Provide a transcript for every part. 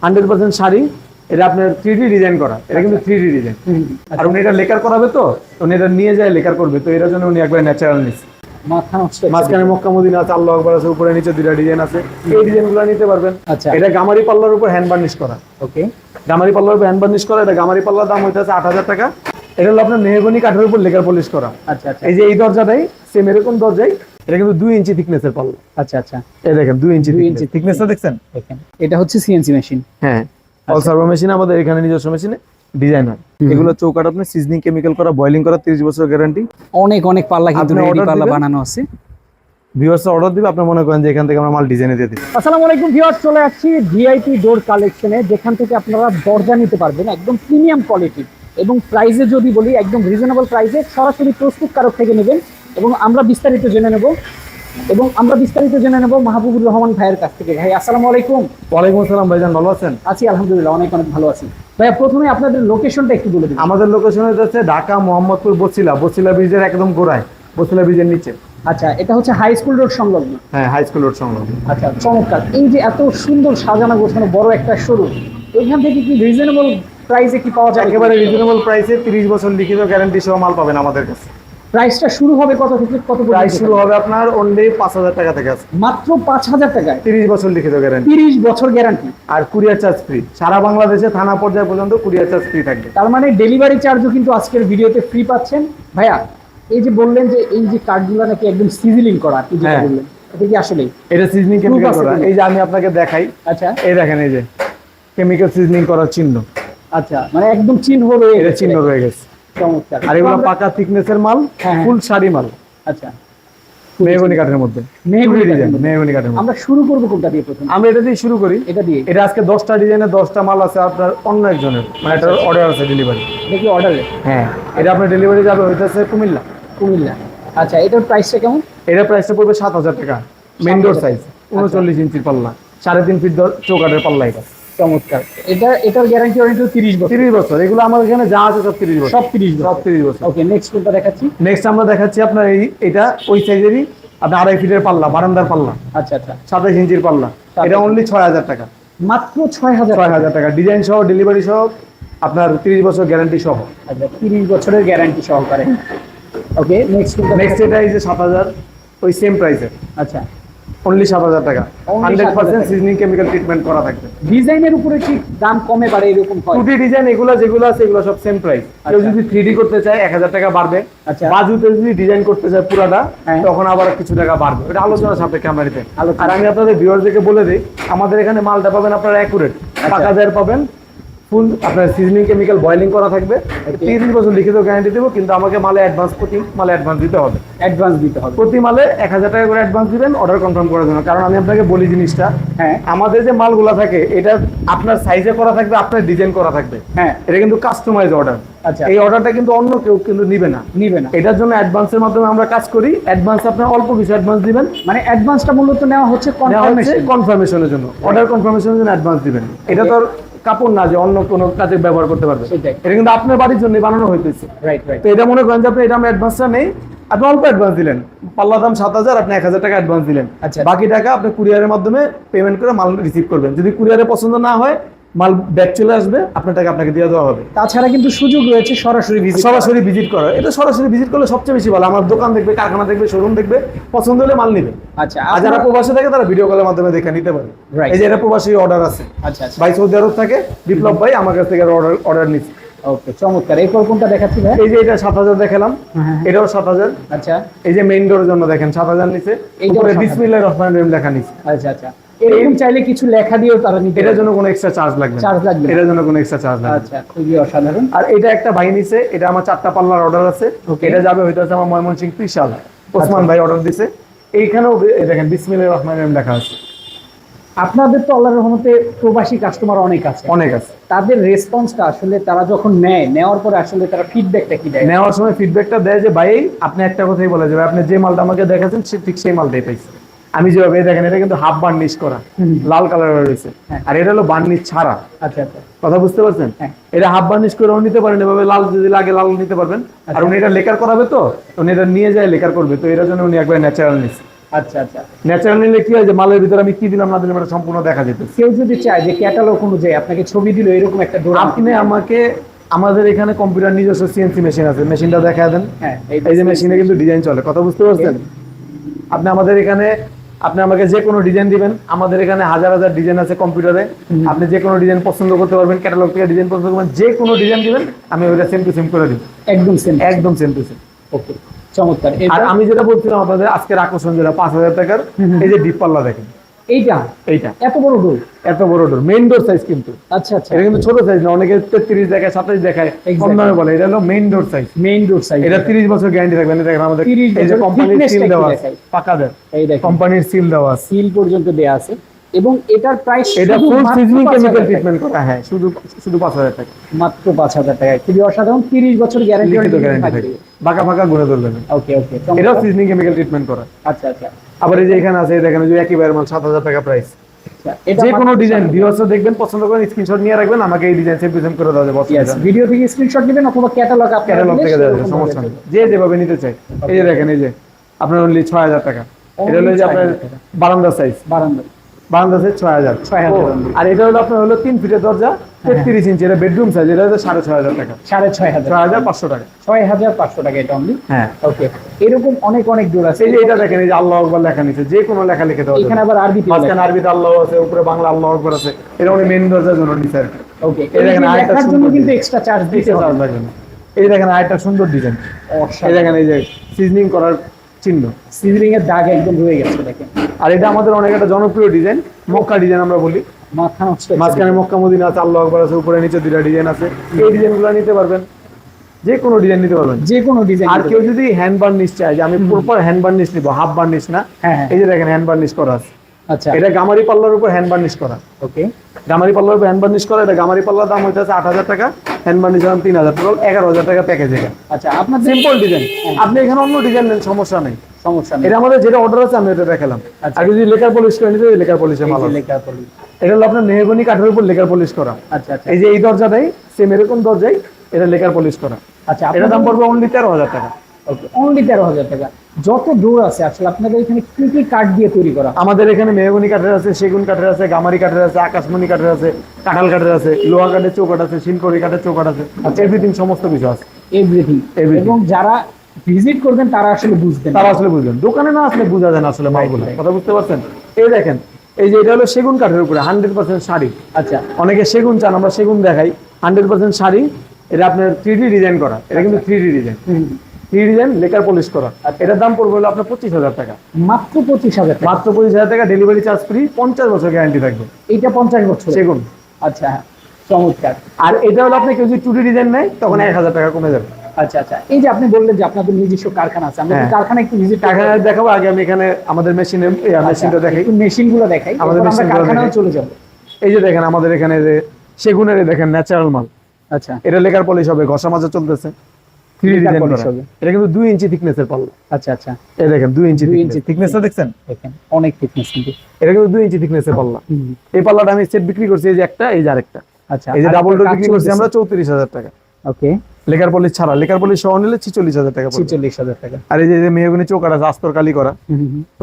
100% শাড়ি, এটা আপনার 3D design করা, এটা কিন্তু 3D ডিজাইন। আর উনি এটা লেকার করাবে তো উনি এটা নিয়ে যায় লেকার করবে, তো এর জন্য উনি একবার ন্যাচারাল নিচ্ছে। মাঝখানে মক্কা মদিনা আছে, আল্লাহু আকবার আছে, উপরে নিচে দুইটা ডিজাইন আছে, এই ডিজাইনগুলো নিতে পারবেন। আচ্ছা, এটা গামারি পাল্লার উপর হ্যান্ড বার্নিশ করা। ওকে, গামারি পাল্লার উপর হ্যান্ড বার্নিশ করা, এটা গামারি পাল্লার দাম হইতেছে 8000 টাকা। এটা হলো আপনার মেহগনি কাঠের উপর লেকার পলিশ করা। আচ্ছা আচ্ছা, এই যে এই দরজাটাই সেম এরকম দরজাই, এটা কিন্তু 2 ইঞ্চি থিকনেসের পাল্লা। আচ্ছা আচ্ছা, এই দেখেন 2 ইঞ্চি থিকনেসটা দেখছেন? দেখেন এটা হচ্ছে সিএনসি মেশিন। হ্যাঁ, অল সার্ভো মেশিন, আমাদের এখানে নিজস্ব মেশিনে ডিজাইন হয়। এগুলো চৌকাট আপনি সিজনিং কেমিক্যাল করা, বয়লিং করা, 30 বছর গ্যারান্টি। অনেক অনেক পাল্লা কিন্তু আপনি রেডি order পাল্লা দিবেন। বানানো আছে। ভিউয়ার্স অর্ডার দিবে, আপনি মনে করেন যে এখান থেকে আমরা মাল ডিজাইনে দিয়ে দিই। আসসালামু আলাইকুম ভিউয়ার্স, চলে আসছি ভিআইপি ডোর কালেকশনে, যেখান থেকে আপনারা দরজা নিতে পারবেন একদম প্রিমিয়াম কোয়ালিটি এবং প্রাইসে যদি বলি একদম রিজনেবল প্রাইসে, সরাসরি প্রস্তুতকারক থেকে নেবেন। এবং আমরা বিস্তারিত জেনে নেব মাহবুবুর রহমান ভাইয়ের কাছ থেকে। ভাই আসসালামু আলাইকুম। ওয়ালাইকুম আসসালাম ভাইজান, ভালো আছেন? আছি আলহামদুলিল্লাহ, অনেক অনেক ভালো আছি। ভাইয়া প্রথমে আপনাদের লোকেশনটা একটু বলে দিন। আমাদের লোকেশন হচ্ছে ঢাকা মোহাম্মদপুর বছিলা ব্রিজের একদম গোড়ায়, বছিলা ব্রিজের নিচে। আচ্ছা, এটা হচ্ছে হাই স্কুল রোড সংলগ্ন। হ্যাঁ, হাই স্কুল রোড সংলগ্ন। আচ্ছা, চমৎকার। এই যে এত সুন্দর সাজানো গোছানো বড় একটা শোরুম, এখান থেকে কি রিজনেবল প্রাইসে কি পাওয়া যায়? একেবারে রিজনেবল প্রাইসে 30 বছর লিখিত গ্যারান্টি সহ মাল পাবেন আমাদের কাছে। প্রাইসটা শুরু হবে কত থেকে কত পর্যন্ত? প্রাইস শুরু হবে আপনার অনলি 5000 টাকা থেকে আছে। মাত্র 5000 টাকায় 30 বছর লিখিত গ্যারান্টি, 30 বছর গ্যারান্টি, আর কুরিয়ার চার্জ ফ্রি। সারা বাংলাদেশে থানা পর্যায়ে পর্যন্ত কুরিয়ার চার্জ ফ্রি থাকবে। তার মানে ডেলিভারি চার্জও কিন্তু আজকের ভিডিওতে ফ্রি পাচ্ছেন। ভাইয়া এই যে বললেন যে এই যে কার্ডগুলো নাকি একদম সিজলিং করা, কি যেটা বললেন, এটা কি আসলে? এটা সিজনিং কেমিক্যাল করা। এই যে আমি আপনাকে দেখাই। আচ্ছা, এই দেখেন, এই যে কেমিক্যাল সিজনিং করার চিহ্ন। আচ্ছা, মানে একদম চিহ্ন রয়ে এটা গেছে। চিহ্ন রয়ে গেছে। চমৎকার। আর এগুলো পাকা থিকনেসের মাল, হ্যাঁ, ফুল শাড়ি মাল, আচ্ছা, মেহগনি কাঠের মধ্যে। মেহগনি ডিজাইন, কাঠের। মেহগনি কাঠের মধ্যে। আমরা শুরু করব কোনটা দিয়ে প্রথমে? আমরা এটা দিয়ে শুরু করি। এটা দিয়ে। এটা আজকে 10টা ডিজাইনের 10টা মাল আছে আপনার অন্য একজনের, মানে এটা অর্ডার আছে ডেলিভারি। এটা কি অর্ডারে? হ্যাঁ, এটা আপনার ডেলিভারি যাবে হইতেছে কুমিল্লা। কুমিল্লা। আচ্ছা, এটার প্রাইসটা কেমন? এটা প্রাইসটা পড়বে 7000 টাকা। মেইন ডোর সাইজ 39 ইঞ্চির পাল্লা, 3.5 ফিট চৌকাঠের পাল্লা। এটা চমৎকার। এটার গ্যারান্টি ওয়ারেন্টি 30 বছর। 30 বছর। এগুলো আমার এখানে যা আছে সব 30 বছর। সব 30 বছর। সব 30 বছর। ওকে, নেক্সট কোনটা দেখাচ্ছি? নেক্সট আমরা দেখাচ্ছি আপনার এটা ওই সাইজেরই আপনার 2.5 ফিটের পাল্লা, বারান্দার পাল্লা, আচ্ছা আচ্ছা, 27 ইঞ্চির পাল্লা। এটা অনলি 6000 টাকা। মাত্র 6000 টাকা, ডিজাইন সহ, ডেলিভারি সহ, আপনার 30 বছর গ্যারান্টি সহ। আচ্ছা, 30 বছরের গ্যারান্টি সহকারে। ওকে, নেক্সট নেক্সট এটা এই যে 7000, ওই সেম প্রাইসের, আচ্ছা, অনলি 7000 টাকা। Only 100% 7,000 সিজনিং কেমিক্যাল ট্রিটমেন্ট করা থাকবে। ডিজাইনের উপরে কি দাম কমে বাড়ে এরকম হয়? 2D ডিজাইন এগুলো যেগুলো আছে এগুলো সব সেম প্রাইস। কেউ যদি 3D করতে চায় 1000 টাকা বাড়বে। আচ্ছা, বাজুতে যদি ডিজাইন করতে চায় পুরাটা, হ্যাঁ, তখন আবার কিছু টাকা বাড়বে। এটা আলোচনা সাপেক্ষে আমরা নিতে। আলোচনা। আর আমি আপনাদের ভিউয়ারদেরকে বলে দিই, আমাদের এখানে মালটা পাবেন আপনারা অ্যাকুরেট, পাকা দেয়ার পাবেন, ফুল আপনার সিজনিং কেমিক্যাল বয়লিং করা থাকবে। 30 বছর লিখিত গ্যারান্টি দেবো, কিন্তু আমাকে মালে অ্যাডভান্স, প্রতি মালে অ্যাডভান্স দিতে হবে। অ্যাডভান্স দিতে হবে। প্রতি মালে 1000 টাকা করে অ্যাডভান্স দিবেন অর্ডার কনফার্ম করার জন্য। কারণ আমি আপনাকে বলি জিনিসটা, হ্যাঁ, আমাদের যে মালগুলা থাকে এটা আপনার সাইজে করা থাকবে, আপনার ডিজাইন করা থাকবে। হ্যাঁ, এটা কিন্তু কাস্টমাইজ অর্ডার। আচ্ছা, এই অর্ডারটা কিন্তু অন্য কেউ কিন্তু নিবে না। এটার জন্য অ্যাডভান্সের মাধ্যমে আমরা কাজ করি। অ্যাডভান্স আপনার অল্প কিছু অ্যাডভান্স দিবেন। মানে অ্যাডভান্সটা মূলত নেওয়া হচ্ছে কনফার্মেশনের জন্য, অর্ডার কনফার্মেশনের জন্য অ্যাডভান্স দিবেন। এটা তো কাপড় না যে অন্য কোনো কাজে ব্যবহার করতে পারবে, এটা কিন্তু আপনার বাড়ির জন্য বানানো হইতেছে। তো এটা মনে করেন যে আপনি এটা আমরা অ্যাডভান্সটা নেই, আপনি অল্প অ্যাডভান্স দিলেন, পাল্লা দাম 7000, আপনি 1000 টাকা অ্যাডভান্স দিলেন। আচ্ছা, বাকি টাকা আপনি কুরিয়ারের মাধ্যমে পেমেন্ট করে মাল রিসিভ করবেন। যদি কুরিয়ারে পছন্দ না হয়, মাল ব্যাক চলে আসবে, আপনার টাকা আপনাকে দিয়ে দেওয়া হবে। তাছাড়া কিন্তু সুযোগ রয়েছে সরাসরি ভিজিট করা। এটা সরাসরি ভিজিট করলে সবচেয়ে বেশি ভালো। আমার দোকান দেখবে, কারখানা দেখবে, শোরুম দেখবে, পছন্দ হলে মাল নিবে। আচ্ছা, আর যারা প্রবাসী থাকে তারা ভিডিও কলের মাধ্যমে দেখে নিতে পারে। এই যে এটা প্রবাসী অর্ডার আছে। আচ্ছা, ভাই সৌদি আরব থাকে, বিপ্লব ভাই আমার কাছ থেকে অর্ডার নিচ্ছে। ওকে, চমৎকার। এরপর কোনটা দেখাচ্ছি ভাই? এই যে এটা 7000 দেখালাম, এটাও 7000। আচ্ছা, এই যে মেইন ডোরের জন্য দেখেন 7000 নিচে, উপরে বিসমিল্লাহির রহমানির রহিম লেখা নিচে। আচ্ছা আচ্ছা, এরকম চাইলে কিছু লেখা দিয়েও তারা নিতে, এটার জন্য কোনো এক্সট্রা চার্জ লাগবে না। এটার জন্য কোনো এক্সট্রা চার্জ লাগবে না। আচ্ছা, খুবই অসাধারণ। আর এটা একটা ভাই নিচে, এটা আমার 4টা পাল্লার অর্ডার আছে। এটা যাবে হইতাছে আমার ময়মনসিংহ ত্রিশাল, ওসমান ভাই অর্ডার দিছে। এইখানেও দেখেন বিসমিল্লাহির রহমানির রহিম লেখা আছে। আপনাদের তো আল্লাহর রহমতে প্রবাসী কাস্টমার অনেক আছে। তাদের রেসপন্সটা আসলে তারা যখন নেওয়ার পরে আসলে তারা ফিডব্যাকটা কি দেয়? নেওয়ার সময় ফিডব্যাকটা দেয় যে ভাই আপনি একটা কথাই বলে যাবে, আপনি যে মালটা আমাকে দেখাচ্ছেন ঠিক সেই মালটাই পাইছি আমি। যেভাবে দেখেন এটা কিন্তু হাফ বার্নিশ করা, লাল কালারের রয়েছে, আর এটা হলো বার্নিশ ছাড়া। আচ্ছা আচ্ছা, কথা বুঝতে পারছেন? এটা হাফ বার্নিশ করেও নিতে পারেন, এভাবে লাল যদি লাগে লাল নিতে পারবেন। আর উনি এটা লেকার করাবে তো উনি এটা নিয়ে যায় লেকার করবে, তো এর জন্য উনি একবার ন্যাচারাল নিচ্ছে। আচ্ছা আচ্ছা। ন্যাচারাল নিলে কি হয় যে মালের ভিতরে আমি কি দিলাম না দিলাম এটা সম্পূর্ণ দেখা যেত। কেউ যদি চায় যে ক্যাটালগ অনুযায়ী আপনাকে ছবি দিল এরকম একটা ডোর, আপনি আমাকে, আমাদের এখানে কম্পিউটার নিজস্ব সিএনসি মেশিন আছে, মেশিনটা দেখা দেন। হ্যাঁ এই যে মেশিনে কিন্তু ডিজাইন চলে, কথা বুঝতে পারছেন? আপনি আমাদের এখানে, আপনি আমাকে যে কোনো ডিজাইন দিবেন, আমাদের এখানে হাজার হাজার ডিজাইন আছে কম্পিউটারে, আপনি যে কোনো ডিজাইন পছন্দ করতে পারবেন, ক্যাটালগ থেকে ডিজাইন পছন্দ করবেন, যে কোনো ডিজাইন দিবেন আমি ওইটা সেম টু সেম করে দিই, একদম সেম। একদম সেম টু সেম। ওকে, চমৎকার। আর আমি যেটা বলছিলাম আপনাদের আজকের আকর্ষণ যেটা 5000 টাকার, এই যে ডিপ পাল্লা দেখেন, এইটা এইটা এত বড় ডোর, এত বড় ডোর, মেইন ডোর সাইজ কিন্তু। আচ্ছা আচ্ছা। এটা কিন্তু ছোট সাইজ না, অনেকে 33 দেখায় 27 দেখায় কম দামে বলে, এটা হলো মেইন ডোর সাইজ। মেইন ডোর সাইজ, এটা 30 বছর গ্যারান্টি থাকবে। দেখেন আমাদের 30 এই যে বছর কোম্পানির thickness সিল টা দেওয়া একটু আছে, দেখাই। পাকাদের এই দেখেন কোম্পানির সিল দেওয়া আছে, সিল পর্যন্ত দেয়া আছে এবং এটার প্রাইস এটা ফুল সিজনিং কেমিক্যাল ট্রিটমেন্ট করা। হ্যাঁ, শুধু শুধু 5000 টাকা মাত্র 5000 টাকায়, খুবই অসাধারণ। 30 বছর গ্যারান্টি লিখিত গ্যারান্টি থাকে, বাঁকা ফাঁকা গুণে ধরবেন। ওকে ওকে, এটাও সিজনিং কেমিক্যাল ট্রিটমেন্ট করা। আচ্ছা আচ্ছা। আবার এই যে এখানে আছে, এই দেখেন এই যে একই বাইরের মাল 7000 টাকা প্রাইস। এটা যে কোনো ডিজাইন ভিউয়ার্স দেখবেন, পছন্দ করেন, স্ক্রিনশট নিয়ে রাখবেন, আমাকে এই ডিজাইন সেম টু সেম করে দেওয়া যাবে। ভিডিও থেকে স্ক্রিনশট নেবেন অথবা ক্যাটালগ আপনারা ক্যাটালগ থেকে দেওয়া যাবে, সমস্যা নেই, যে যেভাবে নিতে চাই। এই যে দেখেন, এই যে আপনার অনলি 6000 টাকা। এটা হলো যে আপনার বারান্দা সাইজ, বারান্দা সাইজ 6000। আর এটা হলো আপনার হলো 3 ফিটের দরজা, 33 ইঞ্চি, এটা বেডরুম সাইজ, এটা হলো 6500 টাকা, 6500 টাকা, 6500 টাকা এটা অনলি। হ্যাঁ ওকে, এরকম অনেক অনেক ডোর আছে। এই যে এটা দেখেন, এই যে আল্লাহু আকবার লেখা নিচে, যে কোনো লেখা লিখে দেওয়া যাবে। এখানে আবার আরবিতে লেখা, মাঝখানে আরবিতে আল্লাহ আছে, উপরে বাংলা আল্লাহু আকবার আছে। এটা উনি মেইন দরজার জন্য নিচে আর কি। ওকে, এই দেখেন আরেকটা লেখার জন্য সুন্দর কিন্তু ডিজাইন, এক্সট্রা চার্জ দিতে চার্জ হবে। লাগবে না। এই দেখেন আরেকটা সুন্দর ডিজাইন, এই অসাধারণ, দেখেন এই যে সিজনিং করার চিহ্ন, সিজলিং এর দাগ একদম রয়ে গেছে দেখেন। আর এটা আমাদের অনেক একটা জনপ্রিয় ডিজাইন, মক্কা ডিজাইন আমরা বলি। মাথা নষ্ট, মাঝখানে মক্কা মদিনা আছে, আল্লাহু আকবার আছে, উপরে নিচে দুইটা ডিজাইন আছে। এই ডিজাইনগুলো নিতে পারবেন, যে কোনো ডিজাইন নিতে পারবেন, যে কোনো ডিজাইন। আর কেউ যদি হ্যান্ড বার্নিশ চায় যে আমি প্রপার হ্যান্ড বার্নিশ নিব, হাফ বার্নিশ না, হ্যাঁ হ্যাঁ, এই যে দেখেন হ্যান্ড বার্নিশ করা আছে। আচ্ছা, এটা গামারি পাল্লার উপর হ্যান্ড বার্নিশ করা। ওকে, গামারি পাল্লার উপর হ্যান্ড বার্নিশ করা। এটা গামারি পাল্লার দাম হইতেছে 8000 টাকা, হ্যান্ড বার্নিশ দাম 3000, টোটাল 11000 টাকা প্যাকেজ। এটা আচ্ছা, আপনার সিম্পল ডিজাইন, আপনি এখানে অন্য ডিজাইন নেন, সমস্যা নেই, সমস্যা নেই। এটা আমাদের যেটা অর্ডার আছে আমি এটা দেখালাম। আচ্ছা। আর যদি লেকার পলিশ করে নিতে, লেকার পলিশের মাল আছে। লেখা পড়ি, এটা হলো আপনার মেহগনি কাঠের উপর লেকার পলিশ করা। আচ্ছা আচ্ছা এই যে এই দরজাটাই সেম এরকম দরজাই, এটা লেকার পলিশ করা। আচ্ছা। এটা দাম পড়বে অনলি 13000 টাকা। ওকে, অনলি 13000 টাকা। যত ডোর আছে আসলে আপনাদের এখানে কি কি কাঠ দিয়ে তৈরি করা? আমাদের এখানে মেহগনি কাঠের আছে, সেগুন কাঠের আছে, গামারি কাঠের আছে, আকাশমণি কাঠের আছে, কাঁঠাল কাঠের আছে, লোহা কাঠের চৌকাঠ আছে, শিলকড়ি কাঠের চৌকাঠ আছে, এভরিথিং সমস্ত কিছু আছে। এভরিথিং। এবং যারা ভিজিট করবেন তারা আসলে বুঝবেন, তারা আসলে বুঝবেন, দোকানে না আসলে বোঝা যায় না আসলে মালগুলো, কথা বুঝতে পারছেন? এই দেখেন, এই যে এটা হলো সেগুন কাঠের উপরে 100% শাড়ি। আচ্ছা, অনেকে সেগুন চান, আমরা সেগুন দেখাই। 100% শাড়ি, এটা আপনার 3D ডিজাইন করা, এটা কিন্তু 3D design, 3D design lacquer polish করা। এটার দাম পড়বে হলো আপনার 25000 টাকা, মাত্র 25000 টাকা। মাত্র 25000 টাকা, ডেলিভারি চার্জ ফ্রি, 50 বছর গ্যারান্টি থাকবে। এইটা 50 বছর সেগুন। আচ্ছা, চমৎকার। আর এটা হলো আপনি কেউ যদি 2D ডিজাইন নেয় তখন 1000 টাকা কমে যাবে। আচ্ছা আচ্ছা, এই যে আপনি বললেন যে আপনাদের নিজস্ব কারখানা আছে, আমরা হ্যাঁ। কারখানা একটু ভিজিট কারখানা দেখাবো। আগে আমি এখানে আমাদের মেশিনটা দেখাই, মেশিন গুলো দেখাই, আমাদের তারপর আমরা machine গুলো কারখানাও দেখাই। চলে যাব। এই যে দেখেন আমাদের এখানে যে সেগুনের, এই দেখেন ন্যাচারাল মাল, আচ্ছা, এটা লেকার পলিশ হবে, ঘষা মাজা চলতেছে, 3D Laker ডিজাইন polish করা। হবে। এটা কিন্তু 2 ইঞ্চি থিকনেসের পাল্লা। আচ্ছা আচ্ছা, এই দেখেন 2 ইঞ্চি 2 ইঞ্চি থিকনেসটা দেখছেন? দেখেন অনেক থিকনেস কিন্তু। এটা কিন্তু 2 ইঞ্চি থিকনেসের পাল্লা। এই পাল্লাটা আমি সেট বিক্রি করছি, এই যে একটা, এই যে আরেকটা, আচ্ছা, এই যে আর ডাবল একটা ডোর কাজ বিক্রি করছি চলতেছে। আমরা 34000 টাকা। ওকে, লেকার পলিশ ছাড়া, লেকার পলিশ সহ নিলে 46000 টাকা পড়বে। 46000 টাকা। আর এই যে মেহগনি চৌকাঠ আছে, আস্তর কালি করা,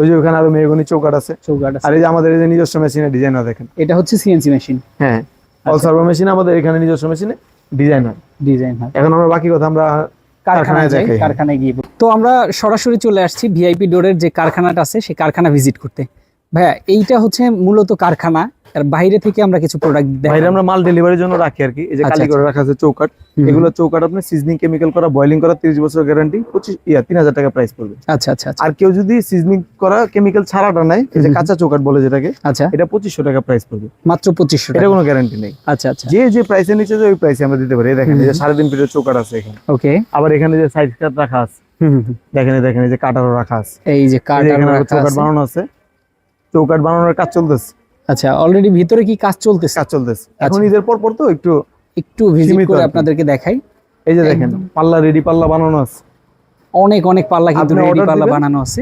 ওই যে ওখানে আরো মেহগনি চৌকাঠ আছে। চৌকাঠ আছে। আর এই যে আমাদের এই যে নিজস্ব মেশিনের ডিজাইনার দেখেন, এটা হচ্ছে সিএনসি মেশিন। হ্যাঁ, অল সার্ভো মেশিন আমাদের এখানে নিজস্ব মেশিনে ডিজাইনার। ডিজাইন হয়। এখন আমরা বাকি কথা আমরা কারখানায় দেখাই। কারখানায় গিয়ে তো আমরা সরাসরি চলে আসছি ভিআইপি ডোরের যে কারখানাটা আছে সেই কারখানা ভিজিট করতে। ভাইয়া, এইটা হচ্ছে মূলত কারখানা, আর বাইরে থেকে আমরা কিছু প্রোডাক্ট বাইরে আমরা মাল ডেলিভারির জন্য রাখি আর কি। এই যে কালি করে রাখা আছে চৌকাঠ, এগুলো চৌকাঠ আপনি সিজনিং কেমিক্যাল করা, বয়লিং করা, 30 বছর গ্যারান্টি, 3000 টাকা প্রাইস পড়বে। আচ্ছা আচ্ছা আচ্ছা। আর কেউ যদি সিজনিং করা কেমিক্যাল ছাড়াটা নেয়, এই যে কাঁচা চৌকাঠ বলে যেটাকে, আচ্ছা, এটা 2500 টাকা প্রাইস পড়বে, মাত্র 2500 এটা টাকা। কোনো গ্যারান্টি নেই। আচ্ছা আচ্ছা, যে যে প্রাইসে নিচে ওই প্রাইসে আমরা দিতে পারি। এই দেখেন এই যে 3.5 ফিটের চৌকাঠ আছে এখানে। ওকে, আবার এখানে যে সাইড কাট রাখা আছে, দেখেন এই যে কাটারও রাখা আছে, এই যে কাট এখানে চৌকাঠ বানানো আছে, চৌকাঠ বানানোর কাজ চলতেছে। আচ্ছা, অলরেডি ভিতরে কি কাজ চলতেছে? কাজ চলতেছে এখন ঈদের পর তো একটু ভিজিট সীমিত করে আর কি। আপনাদেরকে দেখাই। এই যে দেখেন পাল্লা রেডি, পাল্লা বানানো আছে, অনেক অনেক পাল্লা কিন্তু আপনি রেডি order পাল্লা দিবেন? বানানো আছে।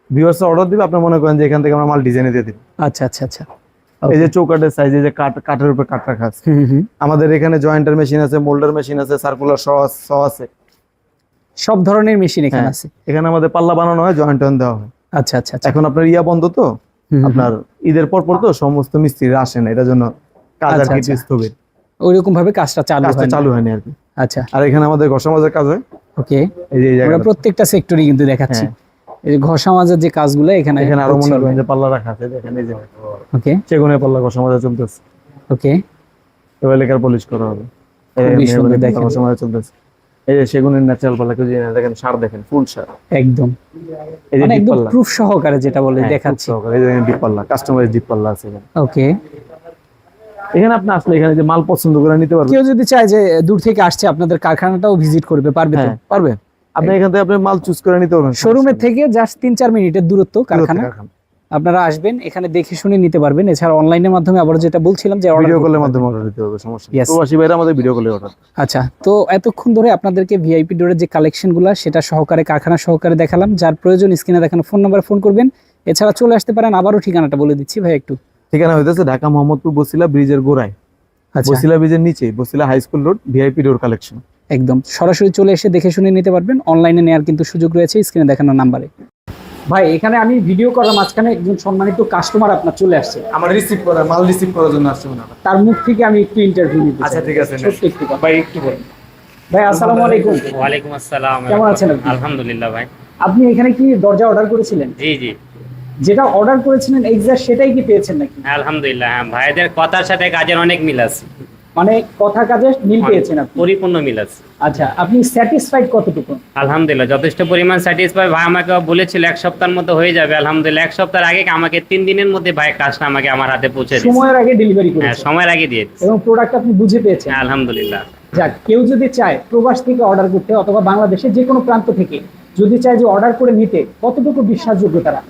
ভিউয়ার্স অর্ডার দিবে, আপনি মনে করেন যে এখান থেকে আমরা মাল ডিজাইনে দিয়ে দিই। আচ্ছা আচ্ছা আচ্ছা, এই যে চৌকাঠের সাইজ, এই যে কাঠের উপর কাঠ রাখা আছে। আমাদের এখানে জয়েন্টার মেশিন আছে, মোল্ডার মেশিন আছে, সার্কুলার শ আছে, সব ধরনের মেশিন এখানে হ্যাঁ। আছে। এখানে আমাদের পাল্লা বানানো হয়, জয়েন্ট দেওয়া হয়। আচ্ছা আচ্ছা আচ্ছা। এখন আপনার বন্ধ তো, আপনার ঈদের পর তো সমস্ত মিস্ত্রিরা আসে না, এটার জন্য কাজ আর আচ্ছা, কিছু আচ্ছা। স্থবির, ওইরকম ভাবে কাজটা চালু হয়নি আর কি। আচ্ছা, আর এখানে আমাদের ঘষা মাজার কাজ হয়। ওকে। এই যে এই আমরা জায়গাটা, প্রত্যেকটা সেক্টরে কিন্তু দেখাচ্ছি এই যে ঘষা মাজার যে কাজগুলো এখানে এখানে আরো মনে করেন যে পাল্লা রাখা আছে, দেখেন এই যে ওকে সেগুনের পাল্লা ঘষা মাজা চলতেছে, ওকে। এবার লেখার পলিশ করা হবে, খুবই সুন্দর দেখেন। ঘষা মাজা চলতেছে। এই যে সেগুনের ন্যাচারাল পাল্লা, কেউ জানে না, দেখেন সার, দেখেন ফুল সার, একদম এই যে মানে ডিপ একদম পাল্লা, প্রুফ সহকারে যেটা বলে হ্যাঁ, দেখাচ্ছি। খুব সহকারে। এই যে দেখেন ডিপ পাল্লা, কাস্টমাইজ ডিপ পাল্লা আছে এখানে। ওকে। এখানে আপনি আসলে এখানে যে মাল পছন্দ করে নিতে পারবেন। কেউ যদি চায় যে দূর থেকে আসছে আপনাদের কারখানাটাও ভিজিট করবে, পারবে তো? হ্যাঁ, পারবে। আপনি এখান থেকে আপনি মাল চুজ করে নিতে পারবেন, শোরুমের থেকে জাস্ট 3-4 মিনিটের দূরত্ব কারখানা। আপনারা আসবেন, এখানে দেখে শুনে নিতে পারবেন। এছাড়া অনলাইনের মাধ্যমে আবার যেটা বলছিলাম যে ভিডিও কলের মাধ্যমে অর্ডার দিতে হবে, সমস্যা নেই। Yes. প্রবাসী ভাইরা আমাদের ভিডিও কলে অর্ডার। আচ্ছা, তো এতক্ষণ ধরে আপনাদেরকে ভিআইপি ডোরের যে কালেকশনগুলো সেটা সহকারে কারখানা সহকারে দেখালাম। যার প্রয়োজন স্ক্রিনে দেখানো ফোন নাম্বারে ফোন করবেন। এছাড়া চলে আসতে পারেন, আবারও ঠিকানাটা বলে দিচ্ছি ভাই একটু। ঠিকানা হইতেছে ঢাকা মোহাম্মদপুর বসিলা ব্রিজের গোড়ায়, আচ্ছা, বসিলা ব্রিজের নিচে Basila high school road, VIP door collection. একদম সরাসরি চলে এসে দেখে শুনে নিতে পারবেন। অনলাইনে নেওয়ার কিন্তু সুযোগ রয়েছে স্ক্রিনে দেখানো নাম্বারে। ভাই এখানে আমি ভিডিও করার মাঝখানে একজন সম্মানিত কাস্টমার আপনার চলে আসছে, আমার মাল রিসিভ করার জন্য আসছে মনে হয়। তার মুখ থেকে আমি একটু ইন্টারভিউ নিতে চাই। আচ্ছা, ঠিক আছে। ছোট্ট একটু কথা। ভাই একটু বলেন। ভাই আসসালামু আলাইকুম। ওয়ালাইকুম আসসালাম। কেমন আছেন আপনি? আলহামদুলিল্লাহ ভাই। আপনি এখানে কি দরজা অর্ডার করেছিলেন? জি জি, যেটা অর্ডার করেছিলেন এক্সাক্ট সেটাই কি পেয়েছেন নাকি? আলহামদুলিল্লাহ। হ্যাঁ, ভাইদের কথার সাথে কাজের অনেক মিল আছে, মানে কথা কাজে মিল পেয়েছেন আপনি? পরিপূর্ণ মিল আছে। আচ্ছা, আপনি স্যাটিসফাইড কতটুকু? আলহামদুলিল্লাহ যথেষ্ট পরিমাণ স্যাটিসফাই। ভাই আমাকে বলেছিল 1 সপ্তাহের মধ্যে হয়ে যাবে, আলহামদুলিল্লাহ 1 সপ্তাহের আগে আমাকে 3 দিনের মধ্যে ভাই কাজটা আমাকে আমার হাতে পৌঁছে দিয়েছে। সময়ের আগে ডেলিভারি হ্যাঁ, করেছেন সময়ের আগে দিয়ে দিয়েছে। এবং প্রোডাক্ট আপনি বুঝে পেয়েছেন। হ্যাঁ, আলহামদুলিল্লাহ। যাক, কেউ যদি চায় প্রবাস থেকে অর্ডার করতে অথবা বাংলাদেশের যে কোনো প্রান্ত থেকে যদি চায় যে অর্ডার করে নিতে, কতটুকু বিশ্বাসযোগ্য তারা?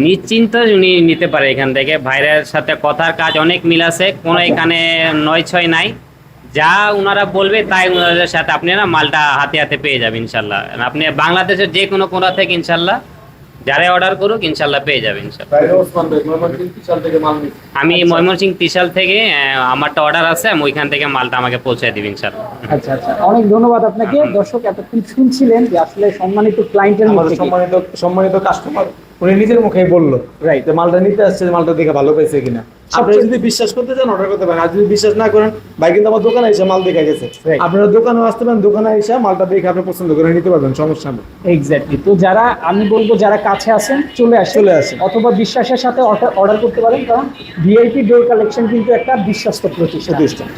নিশ্চিন্ত উনি নিতে পারে এখান থেকে। ভাইয়ের সাথে কথার কাজ অনেক মিল আছে, কোনো এখানে 9-6 নাই। যা ওনারা বলবে তাই ওনাদের সাথে আপনি না মালটা হাতে হাতে পেয়ে যাবেন ইনশাল্লাহ। আপনি বাংলাদেশের যে কোনো কোণা থেকে ইনশাল্লাহ যারাই অর্ডার করুক ইনশাল্লাহ পেয়ে যাবেন ইনশাল্লাহ। আমি ময়মনসিংহ ত্রিশাল থেকে আমারটা অর্ডার আছে, আমি ওইখান থেকে মালটা আমাকে পৌঁছে দিবেন ইনশাল্লাহ। আচ্ছা আচ্ছা, অনেক ধন্যবাদ আপনাকে। দর্শক এতক্ষণ শুনছিলেন যে আসলে সম্মানিত ক্লায়েন্টের মুখ থেকে সম্মানিত কাস্টমার উনি নিজের মুখেই বললো, রাইট, মালটা নিতে আসছে, মালটা দেখে ভালো পেয়েছে কিনা। আপনি যদি বিশ্বাস করতে চান অর্ডার করতে পারেন, আর যদি বিশ্বাস না করেন, ভাই কিন্তু আমার দোকানে এসে মাল দেখে গেছে। আপনারা দোকানে আসতে পারেন, দোকানে এসে মালটা দেখে আপনি পছন্দ করে নিতে পারবেন, সমস্যা নেই। এক্স্যাক্টলি। তো যারা, আমি বলবো যারা কাছে আছেন চলে আসেন অথবা বিশ্বাসের সাথে অর্ডার করতে পারেন, কারণ ভিআইপি ডোর কালেকশন কিন্তু একটা বিশ্বস্ত প্রতিষ্ঠান।